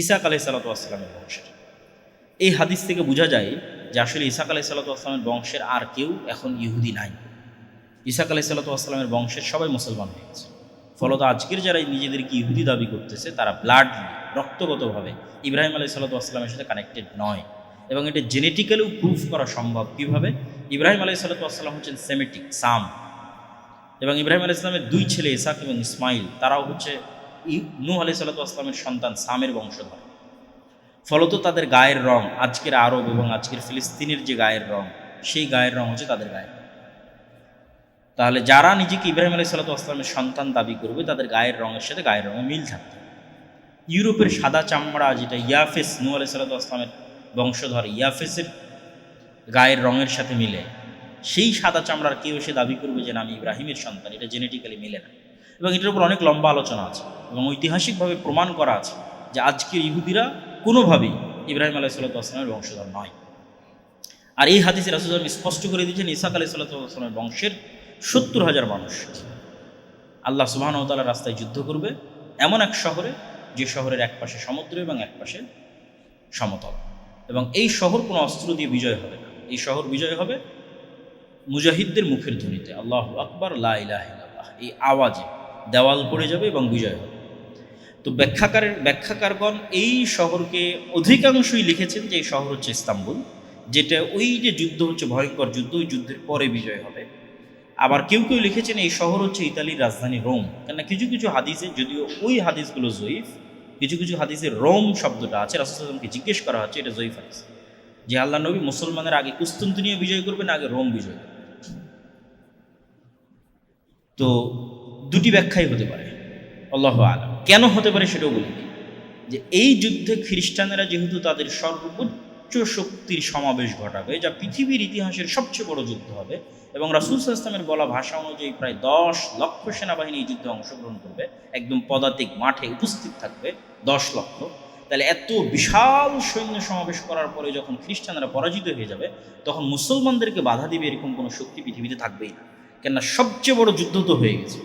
ইসাক আলাইহিসসালামের বংশের। এই হাদিস থেকে বোঝা যায় যে আসলে ইসাক আলাইহিসসালামের বংশের আর কেউ এখন ইহুদি নাই। ইসাক আলাইহিসসালামের বংশের সবাই মুসলমান হয়ে গেছে। ফলত আজকের যারা নিজেদেরকে ইহুদি দাবি করতেছে তারা রক্তগতভাবে ইব্রাহিম আলাইহিসসালামের সাথে কানেক্টেড নয়, এবং এটা জেনেটিক্যালিও প্রুফ করা সম্ভব। কীভাবে? ইব্রাহিম আলাইহিসসালাম হচ্ছেন সেমেটিক, সাম, এবং ইব্রাহিম আলাইহিসসালামের দুই ছেলে ইসাক এবং ইসমাইল, তারাও হচ্ছে নূহ আলাইহিসসালামের সন্তান, সামের বংশধর। ফলত তাদের গায়ের রং আজকের আরব এবং আজকের ফিলিস্তিনের যে গায়ের রং, সেই গায়ের রং হচ্ছে তাদের গায়ের। তাহলে যারা নিজেকে ইব্রাহিম আলাইহিসসালামের সন্তান দাবি করবে তাদের গায়ের রঙের সাথে গায়ের রঙে মিল থাকবে। ইউরোপের সাদা চামড়া যেটা ইয়াফেস, নূহ আলাইহিসসালামের বংশধর ইয়াফেসের গায়ের রঙের সাথে মিলে, সেই সাদা চামড়ার কেউ এসে দাবি করবে যে না আমি ইব্রাহিমের সন্তান, এটা জেনেটিক্যালি মিলে না। এবং এটার উপর অনেক লম্বা আলোচনা আছে এবং ঐতিহাসিকভাবে প্রমাণ করা আছে যে আজকের ইহুদিরা কোনোভাবেই ইব্রাহিম আলাইহিসসালামের বংশধর নয়। আর এই হাদিসে রাসূল স্পষ্ট করে দিয়েছেন ইসাক আলাইহিসসালামের বংশের 70,000 মানুষ আল্লাহ সুবহানাহু ওয়া তাআলার রাস্তায় যুদ্ধ করবে এমন এক শহরে, যে শহরের এক পাশে সমুদ্র এবং এক পাশে সমতল, এবং এই শহর কোনো অস্ত্র দিয়ে বিজয় হবে না। এই শহর বিজয় হবে মুজাহিদদের মুখের ধ্বনিতে, আল্লাহু আকবার, লা ইলাহা ইল্লাল্লাহ, এই আওয়াজে দেওয়াল পড়ে যাবে এবং বিজয় হবে। তো ব্যাখ্যাকারগণ এই শহরকে অধিকাংশই লিখেছেন যে এই শহর হচ্ছে ইস্তাম্বুল, যেটা ওই যে যুদ্ধ হচ্ছে ভয়ঙ্কর যুদ্ধ, ওই যুদ্ধের পরে বিজয় হবে। আবার কেউ কেউ লিখেছেন এই শহর হচ্ছে ইতালির রাজধানী রোম, কেননা কিছু কিছু হাদিসে, যদিও ওই হাদিসগুলো জয়ীফ, কিছু কিছু হাদিসে রোম শব্দটা আছে। রাসূল সাল্লাল্লাহু আলাইহি ওয়াসাল্লামকে জিজ্ঞেস করা হচ্ছে, এটা জয়ীফ হাদিস, যে আল্লাহ নবী মুসলমানের আগে কুস্তুনতুনিয়া বিজয় করবেন, আগে রোম বিজয় করবেন। তো দুটি ব্যাখ্যাই হতে পারে, আল্লাহু আ'লাম। কেন হতে পারে সেটাও বলি, যে এই যুদ্ধে খ্রিস্টানেরা যেহেতু তাদের সর্বোচ্চ শক্তির সমাবেশ ঘটাবে, যা পৃথিবীর ইতিহাসের সবচেয়ে বড় যুদ্ধ হবে, এবং রাসূল সাল্লাল্লাহু আলাইহি ওয়াসাল্লামের বলা ভাষা অনুযায়ী প্রায় 10 লক্ষ সেনাবাহিনী এই যুদ্ধে অংশগ্রহণ করবে, একদম পদাতিক মাঠে উপস্থিত থাকবে 10 লক্ষ। তাহলে এত বিশাল সৈন্য সমাবেশ করার পরে যখন খ্রিস্টানরা পরাজিত হয়ে যাবে, তখন মুসলমানদেরকে বাধা দিবে এরকম কোনো শক্তি পৃথিবীতে থাকবেই না। কেননা সবচেয়ে বড় যুদ্ধ তো হয়ে গেছে,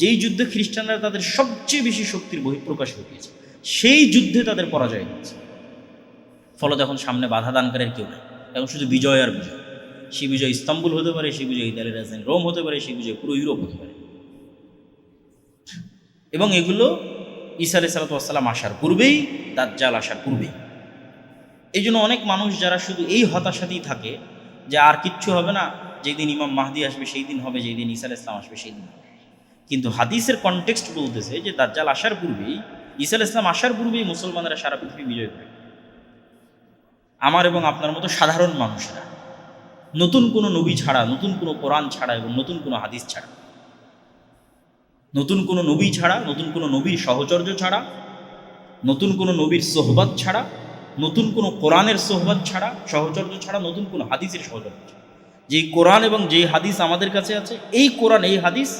যেই যুদ্ধে খ্রিস্টানরা তাদের সবচেয়ে বেশি শক্তির বহিঃপ্রকাশ ঘটিয়েছে, সেই যুদ্ধে তাদের পরাজয় হয়েছে। ফলত এখন সামনে বাধা দানকারের কেউ নেই, এখন শুধু বিজয় আর বিজয়। সেই বিজয় ইস্তাম্বুল হতে পারে, সেই বিজয় ইতালির রাজধানী রোম হতে পারে, সেই বিজয় পুরো ইউরোপ হতে পারে। এবং এগুলো ঈসা আলাইহিস সালাম আসার পূর্বেই, দাজ্জাল আসার পূর্বেই। এই জন্য অনেক মানুষ যারা শুধু এই হতাশাতেই থাকে যে আর কিচ্ছু হবে না, যেই দিন ইমাম মাহদি আসবে সেই দিন হবে, যেই দিন ঈসা আলাইহিস সালাম আসবে সেই দিন হবে। কিন্তু হাদিসের কনটেক্সট বলতেছে যে দাজ্জাল আসার পূর্বেই, ঈসা আলাইহিস সালাম আসার পূর্বেই মুসলমানেরা সারা পৃথিবী বিজয় করে। আমার এবং আপনার মতো সাধারণ মানুষেরা, নতুন কোনো নবী ছাড়া, নতুন কোনো কোরআন ছাড়া এবং নতুন কোনো হাদিস ছাড়া, নতুন কোনো নবী ছাড়া, নতুন কোনো নবীর সহচর্য ছাড়া, নতুন কোনো নবীর সোহবত ছাড়া, নতুন কোনো কোরআনের সোহবত ছাড়া, সহচর্য ছাড়া, নতুন কোনো হাদিসের সহচর্য ছাড়া, যেই কোরআন এবং যেই হাদিস আমাদের কাছে আছে, এই কোরআন এই হাদিস,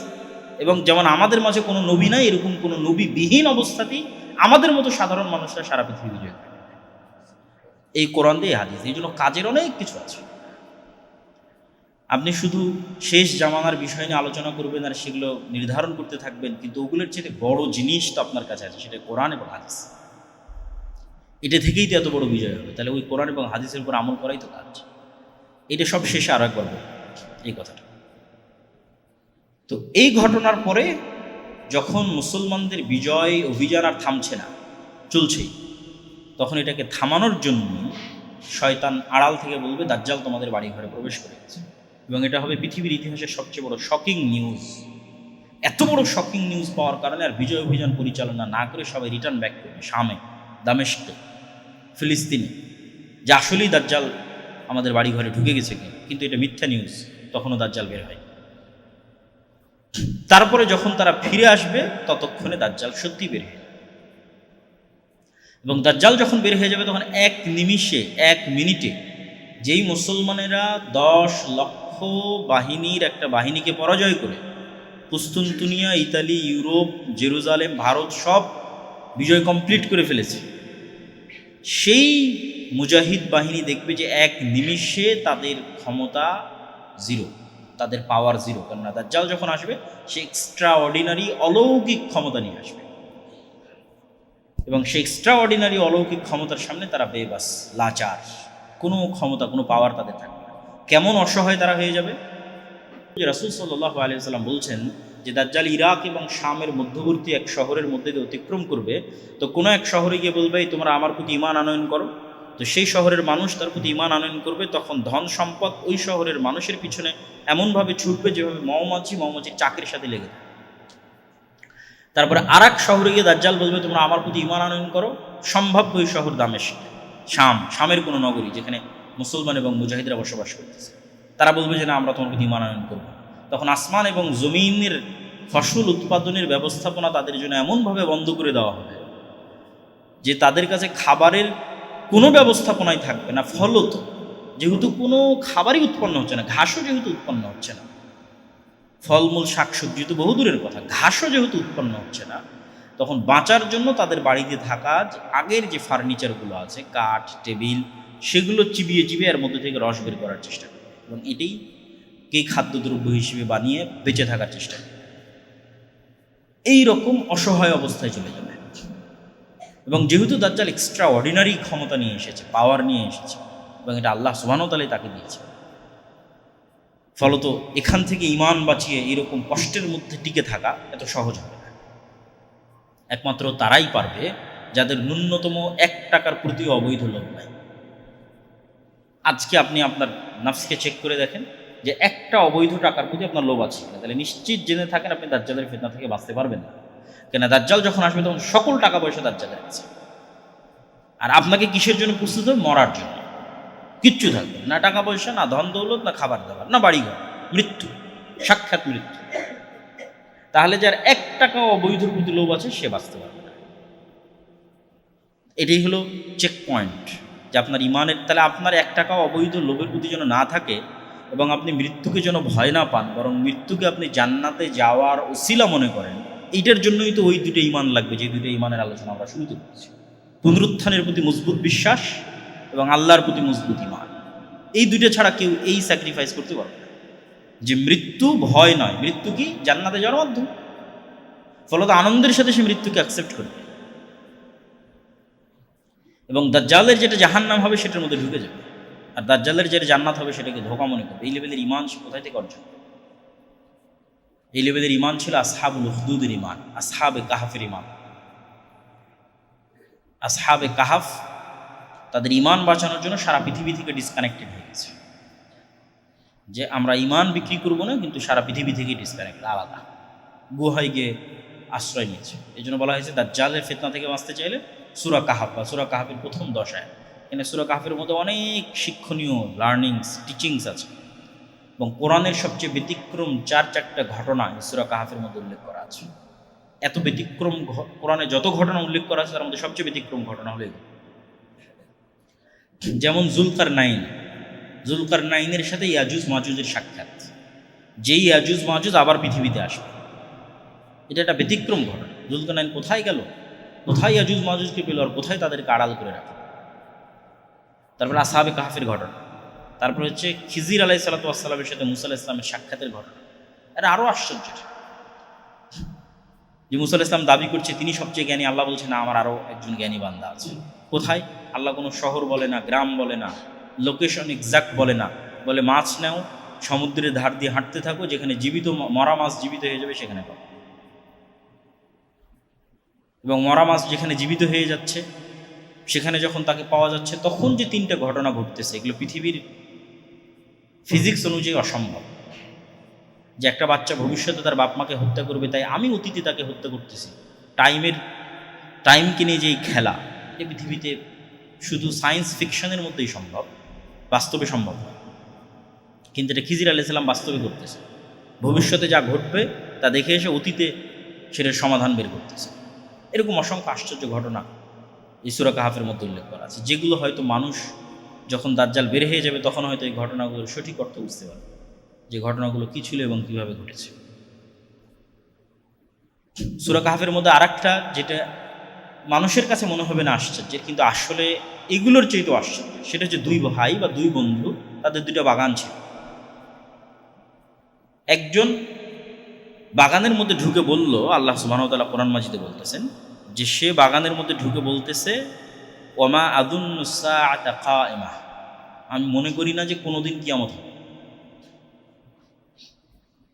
এবং যেমন আমাদের মাঝে কোনো নবী নাই, এরকম কোনো নবীবিহীন অবস্থাতেই আমাদের মতো সাধারণ মানুষরা সারা পৃথিবী বিজয় করে এই কোরআন দিয়ে হাদিস। এই জন্য কাজের অনেক কিছু আছে। আপনি শুধু শেষ জামানার বিষয় নিয়ে আলোচনা করবেন আর সেগুলো নির্ধারণ করতে থাকবেন, কিন্তু ওগুলোর চেয়ে বড় জিনিস তো আপনার কাছে আছে, সেটা কোরআন এবং হাদিস। এটা থেকেই তো এত বড় বিজয় হবে। তাহলে ওই কোরআন এবং হাদিসের উপর আমল করাই তো কাজ। এটা সব শেষে আরো একবার বলব এই কথাটা। তো এই ঘটনার পরে যখন মুসলমানদের বিজয় অভিযান আর থামছে না, চলছেই, তখন এটাকে থামানোর জন্য শয়তান আড়াল থেকে বলবে দাজ্জাল তোমাদের বাড়ি ঘরে প্রবেশ করে গেছে, এবং এটা হবে পৃথিবীর ইতিহাসের সবচেয়ে বড় শকিং নিউজ। এত বড় শকিং নিউজ পাওয়ার কারণে আর বিজয় অভিযান পরিচালনা না করে সবাই রিটার্ন ব্যাক করবে শামে, দামেস্কে, ফিলিস্তিনে, যে আসলেই দাজ্জাল আমাদের বাড়ি ঘরে ঢুকে গেছে কিন্তু এটা মিথ্যা নিউজ। তখনও দাজ্জাল বের হয়। তারপরে যখন তারা ফিরে আসবে ততক্ষণে দাজ্জাল সত্যি বের হয়ে যাবে, এবং দাজ্জাল যখন বের হয়ে যাবে তখন এক নিমিষে, এক মিনিটে যেই মুসলমানেরা 10 লক্ষ বাহিনীর একটা বাহিনীকে পরাজয় করে কুস্তুনতুনিয়া, ইতালি, ইউরোপ, জেরুজালেম, ভারত সব বিজয় কমপ্লিট করে ফেলেছে, সেই মুজাহিদ বাহিনী দেখবে যে এক নিমিষে তাদের ক্ষমতা জিরো, তাদের পাওয়ার জিরো। কেননা দাজ্জাল যখন আসবে সে এক্সট্রা অর্ডিনারি অলৌকিক ক্ষমতা নিয়ে আসবে। এবং সেই এক্সট্রা অর্ডিনারি অলৌকিক ক্ষমতার সামনে তারা বেবাস, লাচার, কোনো ক্ষমতা, কোনো পাওয়ার তাদের থাকবে না। কেমন অসহায় তারা হয়ে যাবে। রাসূল সাল্লাল্লাহু আলাইহি ওয়াসাল্লাম বলছেন যে দাজ্জাল ইরাক এবং শামের মধ্যবর্তী এক শহরের মধ্যে দিয়ে অতিক্রম করবে, তো কোনো এক শহরে গিয়ে বলবে তোমরা আমার প্রতি ঈমান আনয়ন করো, তো সেই শহরের মানুষ তার প্রতি ঈমান আনয়ন করবে। তখন ধন সম্পদ ওই শহরের মানুষের পিছনে এমনভাবে ছুটবে যেভাবে মৌমাছির চাকের সাথে লেগে থাকে। তারপরে আর এক শহরে গিয়ে দাজ্জাল বলবে তোমরা আমার প্রতি ঈমান আনয়ন করো। সম্ভাব্য ওই শহর দামেস্ক, শামের কোনো নগরী যেখানে মুসলমান এবং মুজাহিদরা বসবাস করতেছে, তারা বলবে যে না, আমরা তোমার প্রতি ঈমান আনয়ন করবো। তখন আসমান এবং জমিনের ফসল উৎপাদনের ব্যবস্থাপনা তাদের জন্য এমনভাবে বন্ধ করে দেওয়া হবে যে তাদের কাছে খাবারের কোনো ব্যবস্থাপনাই থাকবে না। ফলত যেহেতু কোনো খাবারই উৎপন্ন হচ্ছে না, ঘাসও যেহেতু উৎপন্ন হচ্ছে না, ফলমূল শাকসবজি তো বহুদূরের কথা, ঘাসও যেহেতু উৎপন্ন হচ্ছে না, তখন বাঁচার জন্য তাদের বাড়িতে থাকা আগের যে ফার্নিচারগুলো আছে, কাঠ, টেবিল, সেগুলো চিবিয়ে চিবিয়ে এর মধ্যে থেকে রস বের করার চেষ্টা করে এবং এটাই খাদ্যদ্রব্য হিসেবে বানিয়ে বেঁচে থাকার চেষ্টা করে। এই রকম অসহায় অবস্থায় চলে যাবে। এবং যেহেতু দাজ্জাল এক্সট্রা অর্ডিনারি ক্ষমতা নিয়ে এসেছে, পাওয়ার নিয়ে এসেছে, এবং এটা আল্লাহ সুবহানাহু ওয়া তাআলাই তাকে দিয়েছে, ফলত এখান থেকে ঈমান বাঁচিয়ে এরকম কষ্টের মধ্যে টিকে থাকা এত সহজ হবে না। একমাত্র তারাই পারবে যাদের ন্যূনতম 1 টাকার প্রতি অবৈধ লোভ নাই। আজকে আপনি আপনার নাফসকে চেক করে দেখেন যে একটা অবৈধ টাকার প্রতি আপনার লোভ আছে কিনা, তাহলে নিশ্চিত জেনে থাকেন আপনি দাজ্জালের ফিতনা থেকে বাঁচতে পারবেন না। কেন, দাজ্জাল যখন আসবে তখন সকল টাকা পয়সা দাজ্জালের কাছে, আর আপনাকে কিসের জন্য প্রস্তুত হবে? মরার জন্য। কিচ্ছু থাকবে না, টাকা পয়সা, না ধন দৌলত, না খাবার দাবার, না বাড়িঘর, মৃত্যু, সাক্ষাৎ মৃত্যু। তাহলে যার 1 টাকা অবৈধর প্রতি লোভ আছে সে বাঁচতে পারবে না। এটাই হলো চেক পয়েন্ট যে আপনার ইমানের। তাহলে আপনার 1 টাকা অবৈধ লোভের প্রতি যেন না থাকে এবং আপনি মৃত্যুকে যেন ভয় না পান, বরং মৃত্যুকে আপনি জান্নাতে যাওয়ার ওসিলা মনে করেন। এইটার জন্যই তো ওই দুটো ইমান লাগবে, যে দুটো ইমানের আলোচনা আমরা শুরুতে করছি। পুনরুত্থানের প্রতি মজবুত বিশ্বাস এবং আল্লাহর প্রতি মজবুত ইমান, এই দুটো ছাড়া কেউ এই স্যাক্রিফাইস করতে পারবে না। যে মৃত্যু ভয় নয়, মৃত্যু কি জান্নাতে যাওয়ার মাধ্যম, ফলত আনন্দের সাথে সে মৃত্যুকে অ্যাকসেপ্ট করবে এবং দাজ্জালের যেটা জাহান্নাম হবে সেটার মধ্যে ঢুকে যাবে, আর দাজ্জালের যেটা জান্নাত হবে সেটাকে ধোঁকা মনে করবে। এই লেভেলের ইমান সে কোথায় থেকে অর্জন? এই লেভেলের ইমান ছিল আসহাবুল উখদুদের ইমান, আসহাবে কাহাফের ইমান। আসহাবে কাহাফ তাদের ইমান বাঁচানোর জন্য সারা পৃথিবী থেকে ডিসকানেক্টেড হয়ে গেছে, যে আমরা ইমান বিক্রি করবো না, কিন্তু সারা পৃথিবী থেকেই ডিসকানেক্টেড, আলাদা গুহায় গিয়ে আশ্রয় নিয়েছে। এই জন্য বলা হয়েছে দাজ্জালের ফিতনা থেকে বাঁচতে চাইলে সূরা কাহাফ বা সূরা কাহাফের প্রথম 10 আয়াত, এখানে সূরা কাহাফের মধ্যে অনেক শিক্ষণীয় টিচিংস আছে এবং কোরআনের সবচেয়ে ব্যতিক্রম 4-4টা ঘটনা সূরা কাহাফের মধ্যে উল্লেখ করা আছে। এত ব্যতিক্রম কোরআনে যত ঘটনা উল্লেখ করা আছে তার মধ্যে সবচেয়ে ব্যতিক্রম ঘটনা হলো এগুলো। যেমন জুলকারনাইনের সাথে ইয়াজুজ মাজুজের সাক্ষাৎ, যেই ইয়াজুজ মাজুজ আবার পৃথিবীতে আসবে, এটা একটা ব্যতিক্রম ঘটনা। জুলকারনাইন কোথায় গেল, কোথায় ইয়াজুজ মাজুজকে পেল, আর কোথায় তাদেরকে আড়াল করে রাখল। তারপরে আসহাবে কাহাফের ঘটনা, তারপরে হচ্ছে খিজির আলাইহিস সালাতু ওয়াস সালামের সাথে মুসা আলাইহিস সালামের সাক্ষাতের ঘটনা। এটা আরও আশ্চর্য যে মুসা আলাইহিস সালাম দাবি করছে তিনি সবচেয়ে জ্ঞানী, আল্লাহ বলছে না, আমার আরও একজন জ্ঞানী বান্দা আছে। কোথায়? আল্লাহ কোনো শহর বলে না, গ্রাম বলে না, লোকেশন এক্সাক্ট বলে না, বলে মাছ নাও, সমুদ্রের ধার দিয়ে হাঁটতে থাকো, যেখানে মরা মাছ জীবিত হয়ে যাবে সেখানে পাবো। এবং মরা মাছ যেখানে জীবিত হয়ে যাচ্ছে সেখানে যখন তাকে পাওয়া যাচ্ছে, তখন যে 3টে ঘটনা ঘটতেছে, এগুলো পৃথিবীর ফিজিক্স অনুযায়ী অসম্ভব। যে একটা বাচ্চা ভবিষ্যতে তার বাপ মাকে হত্যা করবে, তাই আমি অতীতে তাকে হত্যা করতেছি। টাইমকে নিয়ে যেই খেলা, এটা পৃথিবীতে শুধু সায়েন্স ফিকশনের মধ্যেই সম্ভব, বাস্তবে সম্ভব নয়। কিন্তু এটা খিজির আলাইহিস সালাম বাস্তবে করতেছে। ভবিষ্যতে যা ঘটবে তা দেখে এসে অতীতে সেটার সমাধান বের করতেছে। এরকম অসংখ্য আশ্চর্য ঘটনা এই সূরা কাহাফের মধ্যে উল্লেখ করা আছে, যেগুলো হয়তো মানুষ যখন দাজ্জাল বের হয়ে যাবে তখন হয়তো এই ঘটনাগুলোর সঠিক অর্থ বুঝতে পারবে, যে ঘটনাগুলো কী ছিল এবং কীভাবে ঘটেছে। সূরা কাহাফের মধ্যে আরেকটা যেটা মানুষের কাছে মনে হবে না আশ্চর্যের, কিন্তু আসলে এগুলোর চেয়েও আশ্চর্য, সেটা হচ্ছে 2 ভাই বা 2 বন্ধু, তাদের 2টা বাগান ছিল। একজন বাগানের মধ্যে ঢুকে বলল, আল্লাহ সুবহানাহু ওয়া তাআলা কোরআন মাজিদে বলতেছেন যে সে বাগানের মধ্যে ঢুকে বলতেছে ওমা আদুন্নুসাআতা কায়েমা, আমি মনে করি না যে কোনোদিন কিয়ামত হবে,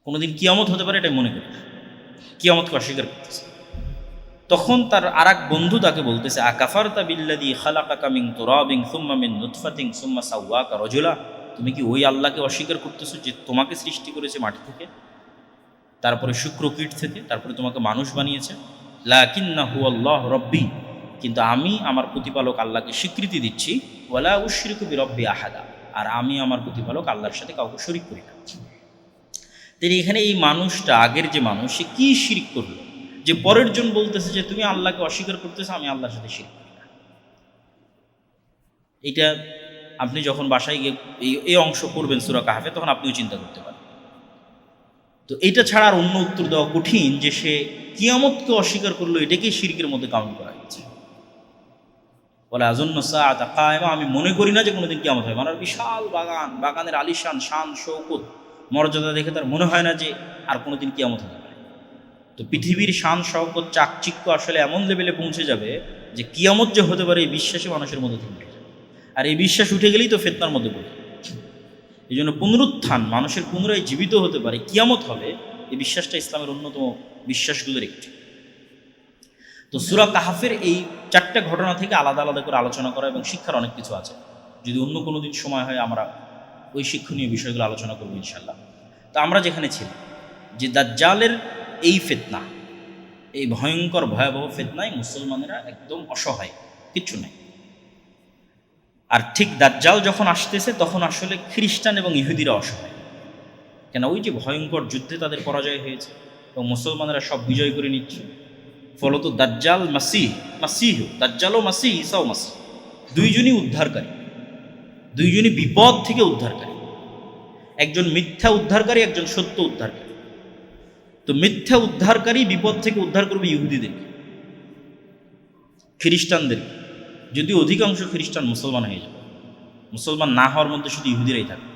কোনোদিন কিয়ামত হতে পারে, এটাই মনে করি না, কিয়ামতকে অস্বীকার করতেছে। তখন তার আর এক বন্ধু তাকে বলতেছে আকাফারতা বিল্লাযী খালাকাকা মিন তুরাবিন সুম্মা মিন নুতফাতিন সুম্মা সাওয়াকা রাজুলা, তুমি কি ওই আল্লাহকে অস্বীকার করতেছো যে তোমাকে সৃষ্টি করেছে মাটি থেকে, তারপরে শুক্রকীট থেকে, তারপরে তোমাকে মানুষ বানিয়েছে। লাকিন্নাহু আল্লাহ রব্বি, কিন্তু আমি আমার প্রতিপালক আল্লাহকে স্বীকৃতি দিচ্ছি। ওয়ালা উশরিকু বিরব্বি আহাদা, আর আমি আমার প্রতিপালক আল্লাহর সাথে কাউকে শরীক করি না। তিনি এখানে এই মানুষটা, আগের যে মানুষ, সে কী শিরক করলো যে পরের জন বলতেছে যে তুমি আল্লাহকে অস্বীকার করতেছো, আমি আল্লাহর সাথে শিরক করি না। এটা আপনি যখন বাসায় গিয়ে এই অংশ পড়বেন সূরা কাহফে, তখন আপনিও চিন্তা করতে পারেন। তো এটা ছাড়া আর অন্য উত্তর দেওয়া কঠিন যে সে কিয়ামতকে অস্বীকার করলো, এটাকেই শিরকের মধ্যে কাউন্ট করা হয়েছে। বলে আযুন্নুসাআতা কায়েমা, আমি মনে করি না যে কোনোদিন কিয়ামত হবে। মানে বিশাল বাগান, বাগানের আলিশান শান শৌকত মর্যাদা দেখে তার মনে হয় না যে আর কোনোদিন কিয়ামত হবে। তো পৃথিবীর শান শৌকত চাকচিক্য আসলে এমন লেভেলে পৌঁছে যাবে যে কিয়ামত যে হতে পারে এই বিশ্বাসই মানুষের মধ্যে থেকে উঠে যাবে। আর এই বিশ্বাস উঠে গেলেই তো ফিতনার মধ্যে পড়ে যাবে। এই জন্য পুনরুত্থান, মানুষের পুনরায় জীবিত হতে পারে, কিয়ামত হবে, এই বিশ্বাসটা ইসলামের অন্যতম বিশ্বাসগুলোর একটি। তো সূরা কাহফের এই 4টা ঘটনা থেকে আলাদা আলাদা করে আলোচনা করা এবং শিক্ষার অনেক কিছু আছে। যদি অন্য কোনো দিন সময় হয় আমরা ওই শিক্ষণীয় বিষয়গুলো আলোচনা করবো ইনশাল্লাহ। তো আমরা যেখানে ছিলাম যে দাজ্জালের এই ফিতনা, এই ভয়ঙ্কর ভয়াবহ ফিতনায় মুসলমানেরা একদম অসহায়, কিচ্ছু নেই। আর ঠিক দাজ্জাল যখন আসতেছে তখন আসলে খ্রিস্টান এবং ইহুদিরা অসহায়, কেন ওই যে ভয়ঙ্কর যুদ্ধে তাদের পরাজয় হয়েছে এবং মুসলমানেরা সব বিজয় করে নিচ্ছে। ফলত দাজ্জাল মাসিহ, দাজ্জালও মাসিহ, ঈসাও মাসিহ, দুইজনই উদ্ধারকারী, দুইজনই বিপদ থেকে উদ্ধারকারী। একজন মিথ্যা উদ্ধারকারী, একজন সত্য উদ্ধারকারী। তো মিথ্যা উদ্ধারকারী বিপদ থেকে উদ্ধার করবে ইহুদিদেরকে, খ্রিস্টানদেরকে, যদি অধিকাংশ খ্রিস্টান মুসলমান হয়ে যাবে, মুসলমান না হওয়ার মধ্যে শুধু ইহুদিরাই থাকবে।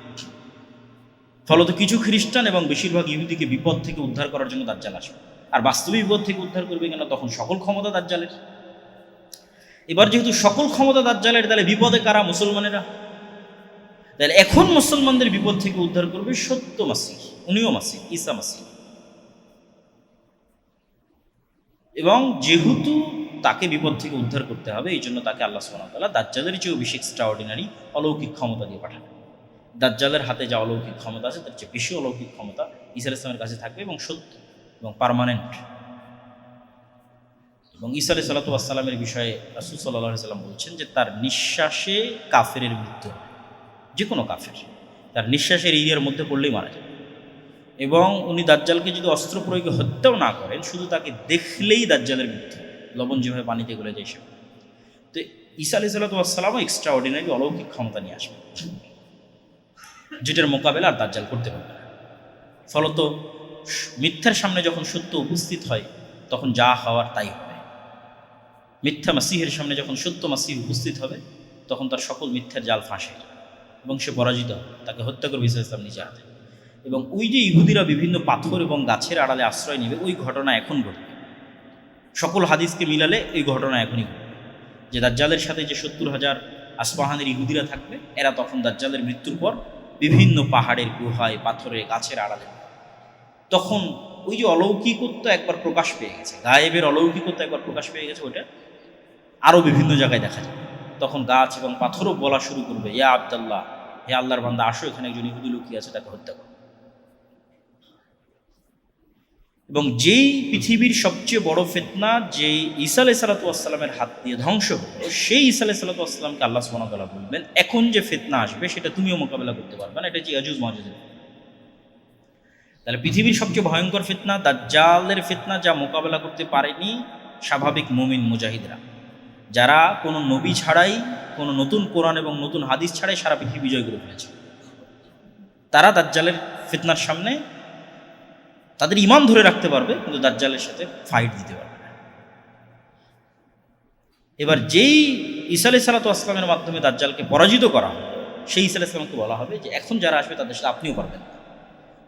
ফলত কিছু খ্রিস্টান এবং বেশিরভাগ ইহুদিকে বিপদ থেকে উদ্ধার করার জন্য দাজ্জাল আসবে। আর বাস্তবে বিপদ থেকে উদ্ধার করবে কেন? তখন সকল ক্ষমতা দাজ্জালের। এবার যেহেতু সকল ক্ষমতা দাজ্জালের, তাহলে বিপদে কারা? মুসলমানেরা। তাহলে এখন মুসলমানদের বিপদ থেকে উদ্ধার করবে সত্য মাসিহ, উনিও মাসিহ, ঈসা মাসিহ। এবং যেহেতু তাকে বিপদ থেকে উদ্ধার করতে হবে, এই জন্য তাকে আল্লাহ সুবহানাহু ওয়া তাআলা দাজ্জালের চেয়েও বেশি এক্সট্রাঅর্ডিনারি অলৌকিক ক্ষমতা দিয়ে পাঠাবে। দাজ্জালের হাতে যা অলৌকিক ক্ষমতা আছে তার চেয়ে বেশি অলৌকিক ক্ষমতা ঈসা আলাইহিস সালামের কাছে থাকবে, এবং সত্য এবং পার্মানেন্ট। এবং ঈসা আলাইহিস সালামের বিষয়ে রাসূল সাল্লাল্লাহু আলাইহি ওয়াসাল্লাম বলছেন যে তার নিঃশ্বাসে কাফেরের মৃত্যু হবে, যে কোনো কাফের তার নিঃশ্বাসের এরিয়ার মধ্যে পড়লেই মারা যাবে। এবং উনি দাজ্জালকে যদি অস্ত্র প্রয়োগে হত্যাও না করেন, শুধু তাকে দেখলেই দাজ্জালের মৃত্যু, লবণ যেভাবে পানিতে গলে যায় সেভাবে। তো ঈসা আলাইহিস সালামও এক্সট্রা অর্ডিনারি অলৌকিক ক্ষমতা নিয়ে আসবে, যেটার মোকাবেলা আর দাজ্জাল করতে পারবে না। ফলত মিথ্যার সামনে যখন সত্য উপস্থিত হয়, তখন যা হওয়ার তাই হবে। মিথ্যা মাসিহের সামনে যখন সত্য মাসিহ উপস্থিত হবে, তখন তার সকল মিথ্যার জাল ফাঁসে এবং সে পরাজিত হবে, তাকে হত্যা করবে ঈসা ইসলাম নিজে হাতে। এবং ওই যে ইহুদিরা বিভিন্ন পাথর এবং গাছের আড়ালে আশ্রয় নেবে, ওই ঘটনা এখন ঘটবে। সকল হাদিসকে মিলালে এই ঘটনা এখনই ঘটবে, যে দাজ্জালের সাথে যে 70,000 আসফাহানের ইহুদিরা থাকবে, এরা তখন দাজ্জালের মৃত্যুর পর বিভিন্ন পাহাড়ের গুহায়, পাথরে, গাছের আড়ালে, তখন ওই যে অলৌকিকত্ব একবার প্রকাশ পেয়ে গেছে, গায়েবের অলৌকিকত্ব একবার প্রকাশ পেয়ে গেছে, ওটা আরও বিভিন্ন জায়গায় দেখা যাবে। তখন গাছ এবং পাথরও বলা শুরু করবে, ইয়া আব্দাল্লাহ, হে আল্লাহর বান্দা, আসো, এখানে একজন ইহুদি লুকিয়ে আছে, তাকে হত্যা করো। এবং যেই পৃথিবীর সবচেয়ে বড় ফিতনা, যেই ঈসা আলাইহিস সালামের হাত দিয়ে ধ্বংস হলো, সেই ঈসা আলাইহিস সালামকে আল্লাহ সুবহানাহু ওয়া তাআলা বলবেন, এখন যে ফিতনা আসবে সেটা তুমিও মোকাবেলা করতে পারবে না, এটা যে ইয়াজুজ মাজুজের। তাহলে পৃথিবীর সবচেয়ে ভয়ঙ্কর ফিতনা দাজ্জালের ফিতনা, যা মোকাবেলা করতে পারেনি স্বাভাবিক মুমিন মুজাহিদরা, যারা কোনো নবী ছাড়াই, কোনো নতুন কোরআন এবং নতুন হাদিস ছাড়াই সারা পৃথিবী বিজয় করে ফেলেছে, তারা দাজ্জালের ফিতনার সামনে তাদের ঈমান ধরে রাখতে পারবে, কিন্তু দাজ্জালের সাথে ফাইট দিতে পারবে না। এবার যেই ঈসা আলাইহিস সালামের মাধ্যমে দাজ্জালকে পরাজিত করা হবে, সেই ঈসা আলাইহিস সালামকে বলা হবে যে এখন যারা আসবে তাদের সাথে আপনিও পারবেন না,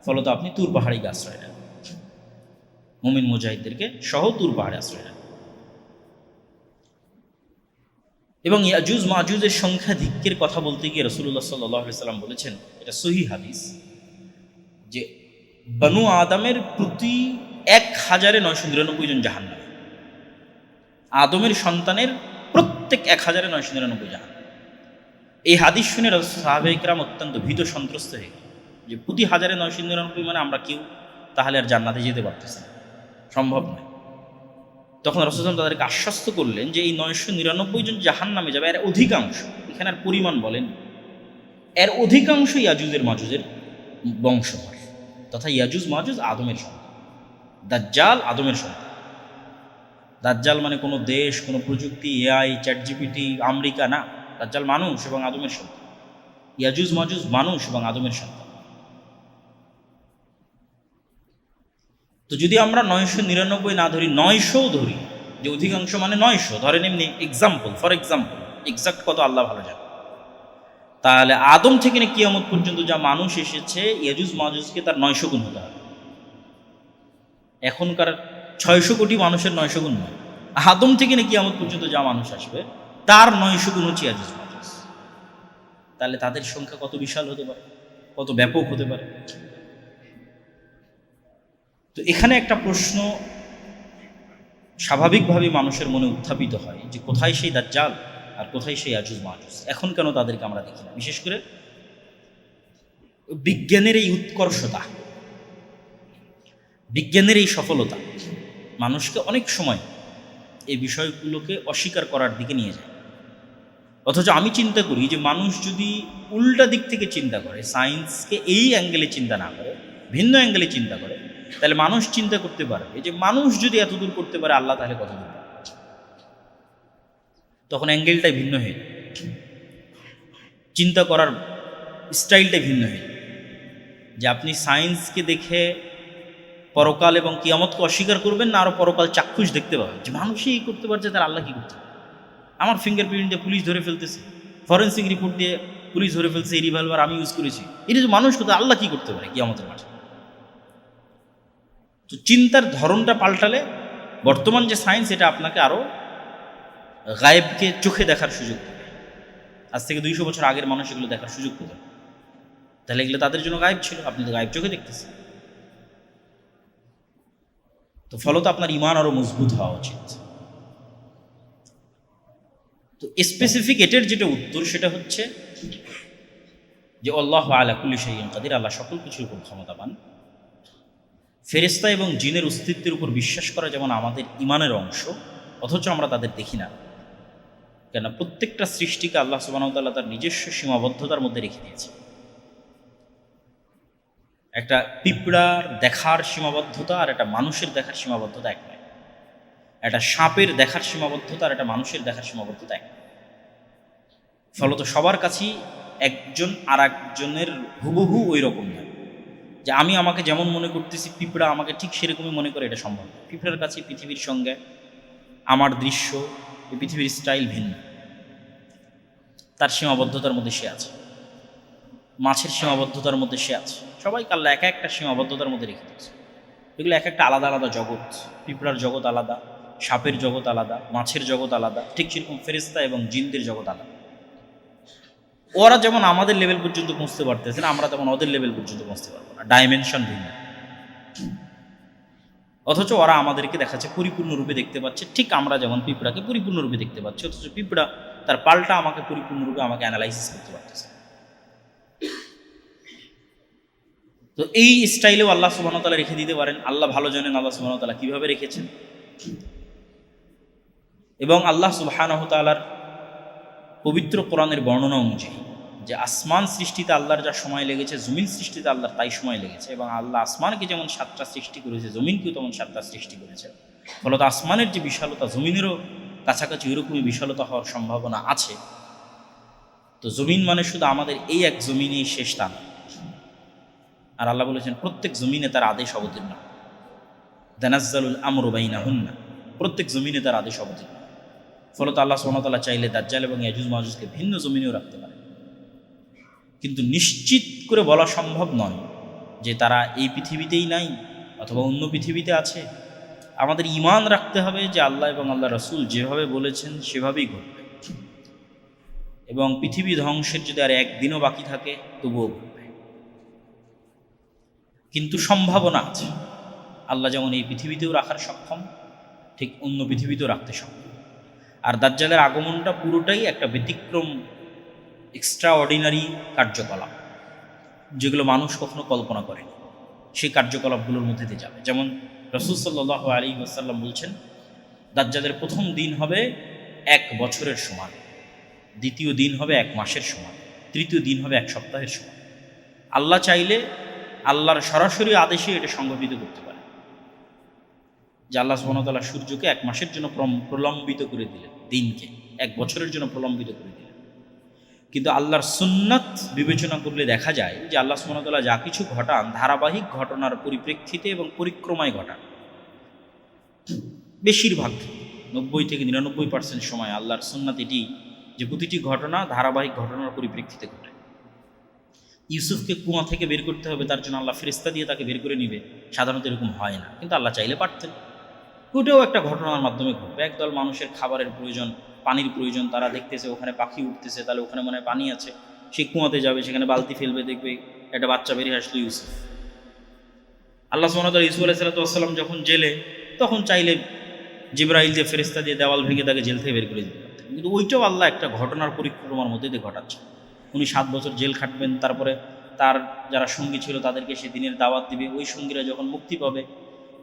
ফলত আপনি তুর পাহাড়ে আশ্রয় নেন, মুমিন মুজাহিদদেরকে সহ তুর পাহাড়ে আশ্রয় নেন। এবং ইয়াজুজ মাজুজের সংখ্যাধিক্যের কথা বলতে গিয়ে রাসূলুল্লাহ সাল্লাল্লাহু আলাইহি সাল্লাম বলেছেন, এটা সহিহ হাদিস, যে বনু আদমের প্রতি ১,৯৯৯ জন জাহান্নামী, আদমের সন্তানের প্রত্যেক ১,৯৯৯ জাহান্নামী। এই হাদিস শুনে সাহাবায়ে কেরাম অত্যন্ত ভীত সন্ত্রস্ত হয়ে গেল, যে প্রতি ১,৯৯৯ মানে আমরা কেউ তাহলে আর জান্নাতে যেতে পারতেছি না, সম্ভব নয়। তখন রাসূল সাল্লাল্লাহু আলাইহি ওয়াসাল্লাম তাদেরকে আশ্বস্ত করলেন যে এই ৯৯৯ জন জাহান্নামে যাবে, এর অধিকাংশ, এখানে আর পরিমাণ বলেন, এর অধিকাংশ ইয়াজুজের মাজুজের বংশধর, তথা ইয়াজুজ মাজুজ আদমের সন্তান, দাজ্জাল আদমের সন্তান। দাজ্জাল মানে কোনো দেশ, কোনো প্রযুক্তি, এআই, চ্যাটজিপিটি, আমেরিকা না, দাজ্জাল মানুষ এবং আদমের সন্তান। ইয়াজুজ মাজুজ মানুষ এবং আদমের সন্তান। তো যদি আমরা ৯৯৯ না ধরি, ৯০০ ধরি, যে অধিকাংশ মানে ৯০০ ধরেন, এমনি এক্সাম্পল, ফর এক্সাম্পল, এক্সাক্ট কত আল্লাহ ভালো জানে, তাহলে আদম থেকে নিয়ে কিয়ামত পর্যন্ত যা মানুষ এসেছে, ইয়াজুজ মাজুজকে তার ৯০০ গুণ হতে হবে। এখনকার ৬০০ কোটি মানুষের ৯০০ গুণ নয়, আদম থেকে নিয়ে কিয়ামত পর্যন্ত যা মানুষ আসবে তার ৯০০ গুণ হচ্ছে ইয়াজুজ মাজুজ। তাহলে তাদের সংখ্যা কত বিশাল হতে পারে, কত ব্যাপক হতে পারে। তো এখানে একটা প্রশ্ন স্বাভাবিকভাবেই মানুষের মনে উত্থাপিত হয়, যে কোথায় সেই দাজ্জাল আর কোথায় সেই ইয়াজুজ মাজুজ, এখন কেন তাদেরকে আমরা দেখি না? বিশেষ করে বিজ্ঞানের এই উৎকর্ষতা, বিজ্ঞানের এই সফলতা মানুষকে অনেক সময় এই বিষয়গুলোকে অস্বীকার করার দিকে নিয়ে যায়। অথচ আমি চিন্তা করি যে মানুষ যদি উল্টা দিক থেকে চিন্তা করে, সায়েন্সকে এই অ্যাঙ্গেলে চিন্তা না করে, ভিন্ন অ্যাঙ্গেলে চিন্তা করে, তাহলে মানুষ চিন্তা করতে পারবে যে মানুষ যদি এত দূর করতে পারে, আল্লাহ তাহলে কত দূর। তখন অ্যাঙ্গেলটাই ভিন্ন হয়ে যায়, চিন্তা করার স্টাইলটাই ভিন্ন হয়ে যায়। যে আপনি সায়েন্সকে দেখে পরকাল এবং কিয়ামতকে অস্বীকার করবেন না, আরও পরকাল চাক্ষুষ দেখতে পাবেন, যে মানুষই করতে পারছে, তার আল্লাহ কী করতে পারে? আমার ফিঙ্গারপ্রিন্ট দিয়ে পুলিশ ধরে ফেলতেছে, ফরেন্সিক রিপোর্ট দিয়ে পুলিশ ধরে ফেলছে, এই রিভলভার আমি ইউজ করেছি, এটা যে মানুষ করতে, আল্লাহ কী করতে পারে কিয়ামতের মাঠে? তো চিন্তার ধরনটা পাল্টালে বর্তমান যে সায়েন্স, এটা আপনাকে আরও গায়েবকে চোখে দেখার সুযোগ দেবে। আজ থেকে ২০০ বছর আগের মানুষ এগুলো দেখার সুযোগ পেত, তাহলে এগুলো তাদের জন্য গায়েব ছিল, আপনি তো গায়েব চোখে দেখতেছেন। তো ফলত আপনার ঈমান আরও মজবুত হওয়া উচিত। তো স্পেসিফিক এটার যেটা উত্তর, সেটা হচ্ছে যে আল্লাহু আলা কুল্লি শাইইন কাদির, আল্লাহ সকল কিছুর উপর ক্ষমতাবান। ফেরেশতা এবং জিনের অস্তিত্বের উপর বিশ্বাস করা যেমন আমাদের ঈমানের অংশ, অথচ আমরা তাদের দেখি না, কেন প্রত্যেকটা সৃষ্টিকে আল্লাহ সুবহানাহু ওয়া তাআলা তার নিজস্ব সীমাবদ্ধতার মধ্যে রেখে দিয়েছে। একটা পিঁপড়ার দেখার সীমাবদ্ধতা আর একটা মানুষের দেখার সীমাবদ্ধতা এক নয়। একটা সাপের দেখার সীমাবদ্ধতা আর একটা মানুষের দেখার সীমাবদ্ধতা এক নয়। ফলত সবার কাছেই একজন আর একজনের হুবহু ওই রকম নয়, যে আমি আমাকে যেমন মনে করতেছি পিঁপড়া আমাকে ঠিক সেরকমই মনে করে, এটা সম্ভব নয়। পিঁপড়ার কাছে পৃথিবীর সঙ্গে আমার দৃশ্য, এই পৃথিবীর স্টাইল ভিন্ন, তার সীমাবদ্ধতার মধ্যে সে আছে, মাছের সীমাবদ্ধতার মধ্যে সে আছে। সবাইকে আল্লাহ এক একটা সীমাবদ্ধতার মধ্যে রেখে দিয়েছে। এগুলো এক একটা আলাদা আলাদা জগৎ। পিঁপড়ার জগৎ আলাদা, সাপের জগৎ আলাদা, মাছের জগৎ আলাদা, ঠিক সেরকম ফেরেশতা এবং জিনদের জগৎ আলাদা। ওরা যেমন আমাদের লেভেল পর্যন্ত পৌঁছতে পারতেছে না, আমরা তেমন ওদের লেভেল পর্যন্ত পৌঁছতে পারবো না, ডাইমেনশন ভিন্ন। অথচ ওরা আমাদেরকে দেখাচ্ছে পরিপূর্ণরূপে দেখতে পাচ্ছে, ঠিক আমরা যেমন পিঁপড়াকে পরিপূর্ণরূপে দেখতে পাচ্ছি, অথচ পিঁপড়া তার পাল্টা আমাকে পরিপূর্ণরূপে আমাকে অ্যানালাইসিস করতে পারতেছে। তো এই স্টাইলেও আল্লাহ সুবহানাহু ওয়া তাআলা রেখে দিতে পারেন। আল্লাহ ভালো জানেন আল্লাহ সুবহানাহু ওয়া তাআলা কীভাবে রেখেছেন। এবং আল্লাহ সুবহানাহু ওয়া তাআলার পবিত্র কোরআনের বর্ণনা অনুযায়ী যে আসমান সৃষ্টিতে আল্লাহর যা সময় লেগেছে, জমিন সৃষ্টিতে আল্লাহর তাই সময় লেগেছে। এবং আল্লাহ আসমানকে যেমন 7টা সৃষ্টি করেছে, জমিনকেও তেমন 7টা সৃষ্টি করেছে। ফলত আসমানের যে বিশালতা, জমিনেরও কাছাকাছি ওইরকমই বিশালতা হওয়ার সম্ভাবনা আছে। তো জমিন মানে শুধু আমাদের এই এক জমিনেই শেষ তা না। আর আল্লাহ বলেছেন প্রত্যেক জমিনে তার আদেশ অবতীর্ণ, তানাজ্জালুল আমরু বাইনাহুন্না, প্রত্যেক জমিনে তার আদেশ অবতীর্ণ। ফলত আল্লাহ সুবহানাহু ওয়া তাআলা চাইলে দাজ্জাল এবং ইয়াজুজ মাজুজকে ভিন্ন জমিনেও রাখতে পারে, কিন্তু নিশ্চিত করে বলা সম্ভব নয় যে তারা এই পৃথিবীতেই নাই অথবা অন্য পৃথিবীতে আছে। আমাদের ঈমান রাখতে হবে যে আল্লাহ এবং আল্লাহ রাসূল যেভাবে বলেছেন সেভাবেই ঘটবে। এবং পৃথিবী ধ্বংসের যদি আর একদিনও বাকি থাকে তবুও ঘটবে। কিন্তু সম্ভাবনা আছে, আল্লাহ যেমন এই পৃথিবীতেও রাখার সক্ষম, ঠিক অন্য পৃথিবীতেও রাখতে সক্ষম। আর দাজ্জালের আগমনটা পুরোটাই একটা ব্যতিক্রম, এক্সট্রা অর্ডিনারি কার্যকলাপ, যেগুলো মানুষ কখনো কল্পনা করেনি। সেই কার্যকলাপগুলোর মধ্যে দিয়ে যাবে। যেমন রাসূল সাল্লাল্লাহু আলাইহি ওয়াসাল্লাম বলছেন, দাজ্জালের প্রথম দিন হবে 1 বছরের সমান, দ্বিতীয় দিন হবে 1 মাসের সমান, তৃতীয় দিন হবে 1 সপ্তাহের সমান। আল্লাহ চাইলে আল্লাহর সরাসরি আদেশে এটা সংঘটিত করতে পারে, যে আল্লাহ সুবহানাহু ওয়া তাআলা সূর্যকে 1 মাসের জন্য প্রলম্বিত করে দিলেন, দিনকে 1 বছরের জন্য প্রলম্বিত করে দিলেন। কিন্তু আল্লাহর সুন্নাত বিবেচনা করলে দেখা যায় যে আল্লাহ সুবহানাহু ওয়া তাআলা যা কিছু ঘটান ধারাবাহিক ঘটনার পরিপ্রেক্ষিতে এবং পরিক্রমায় ঘটান। বেশিরভাগ 90 থেকে 99% সময় আল্লাহর সুন্নাত এটি যে প্রতিটি ঘটনা ধারাবাহিক ঘটনার পরিপ্রেক্ষিতে ঘটে। ইউসুফকে কুয়া থেকে বের করতে হবে, তার জন্য আল্লাহ ফেরেশতা দিয়ে তাকে বের করে নিবে, সাধারণত এরকম হয় না, কিন্তু আল্লাহ চাইলে পারতেন। ওটাও একটা ঘটনার মাধ্যমে ঘটবে। একদল মানুষের খাবারের প্রয়োজন, পানির প্রয়োজন, তারা দেখতেছে ওখানে পাখি উঠতেছে, তাহলে ওখানে মনে হয় পানি আছে, সে কুয়াতে যাবে, সেখানে বালতি ফেলবে, দেখবে একটা বাচ্চা বেরিয়ে আসলো ইউসুফ। আল্লাহ সুবহানাহু ওয়া তাআলা ইউসুফ আলাইহিস সালাম যখন জেলে, তখন চাইলে জিবরাইল দিয়ে ফেরেশতা দিয়ে দেওয়াল ভেঙে তাকে জেল থেকে বের করে দিতে পারতেন, কিন্তু ওইটাও আল্লাহ একটা ঘটনার পরিক্রমার মধ্যে দিয়ে ঘটাচ্ছে। উনি 7 বছর জেল খাটবেন, তারপরে তার যারা সঙ্গী ছিল তাদেরকে সে দিনের দাওয়াত দিবে। ওই সঙ্গীরা যখন মুক্তি পাবে,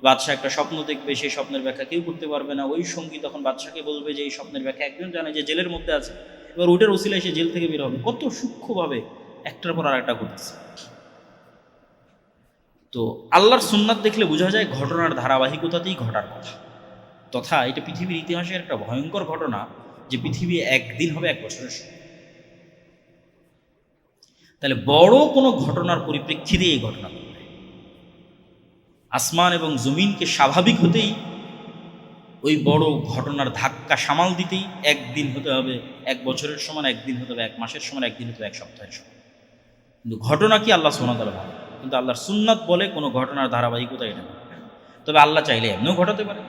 বাদশাহ একটা স্বপ্ন দেখবে, সেই স্বপ্নের ব্যাখ্যা কেউ করতে পারবে না। ওই সঙ্গী তখন বাদশাকে বলবে যে এই স্বপ্নের ব্যাখ্যা একজন জানে, যে জেলের মধ্যে আছে। এবার ওটার ওসিলায় সে জেল থেকে বের হবে। কত সূক্ষ্মভাবে একটার পর আর একটা ঘটছে। তো আল্লাহর সুন্নাত দেখলে বোঝা যায় ঘটনার ধারাবাহিকতাতেই ঘটার কথা। তথা এটা পৃথিবীর ইতিহাসের একটা ভয়ঙ্কর ঘটনা, যে পৃথিবী একদিন হবে 1 বছরের সময়। তাহলে বড় কোনো ঘটনার পরিপ্রেক্ষিতে এই ঘটনা ঘটবে। আসমান এবং জমিনকে স্বাভাবিক হতেই ওই বড় ঘটনার ধাক্কা সামাল দিতেই একদিন হতে হবে 1 বছরের সমান, একদিন হতে হবে 1 মাসের সমান, একদিন হতে হবে 1 সপ্তাহের সমান। কিন্তু ঘটনা কি আল্লাহ সুবহানাহু ওয়া তাআলা ভালো, কিন্তু আল্লাহর সুন্নাত বলে কোনো ঘটনার ধারাবাহিকতা এটা ঘটবে। তবে আল্লাহ চাইলে এমনিও ঘটাতে পারে।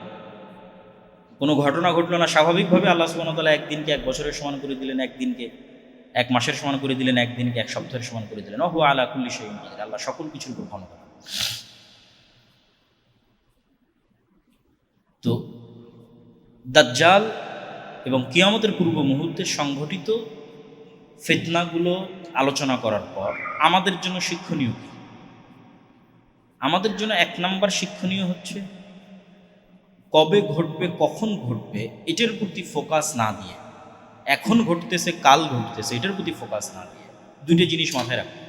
কোনো ঘটনা ঘটলো না, স্বাভাবিকভাবে আল্লাহ সুবহানাহু ওয়া তাআলা একদিনকে 1 বছরের সমান করে দিলেন, একদিনকে 1 মাসের সমান করে দিলেন, একদিনকে 1 সপ্তাহের সমান করে দিলেন। ওয়া আলা কুল্লি শাইইন কাদির, আল্লাহ সকল কিছুর উপর ক্ষমতা। তো দাজ্জাল এবং কিয়ামতের পূর্ব মুহূর্তে সংঘটিত ফিতনাগুলো আলোচনা করার পর আমাদের জন্য শিক্ষণীয় কি? আমাদের জন্য 1 নাম্বার শিক্ষণীয় হচ্ছে কবে ঘটবে, কখন ঘটবে এটার প্রতি ফোকাস না দিয়ে, এখন ঘটতেছে কাল ঘটতেছে এটার প্রতি ফোকাস না দিয়ে 2টি জিনিস মাথায় রাখবে।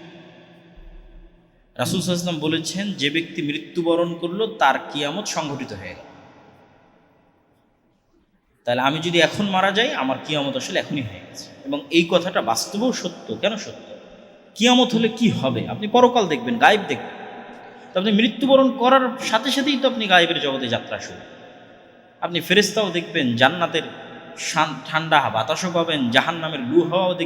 রাসূল সাল্লাল্লাহু আলাইহি ওয়াসাল্লাম বলেছেন, যে ব্যক্তি মৃত্যুবরণ করলো তার কিয়ামত সংঘটিত হয়ে গেল। তাহলে আমি যদি এখন মারা যাই, আমার কিয়ামত আসলে এখনই হয়ে গেছে। এবং এই কথাটা বাস্তবেও সত্য। কেন সত্য? কিয়ামত হলে কি হবে? আপনি পরকাল দেখবেন, গায়েব দেখবেন। তো আপনি মৃত্যুবরণ করার সাথে সাথেই তো আপনি গায়েবের জগতে যাত্রা শুরু। আপনি ফেরেশতাও দেখবেন, জান্নাতের ঠান্ডা বাতাসও পাবেন, জাহান্নামের লু হাওয়াও দেখবেন।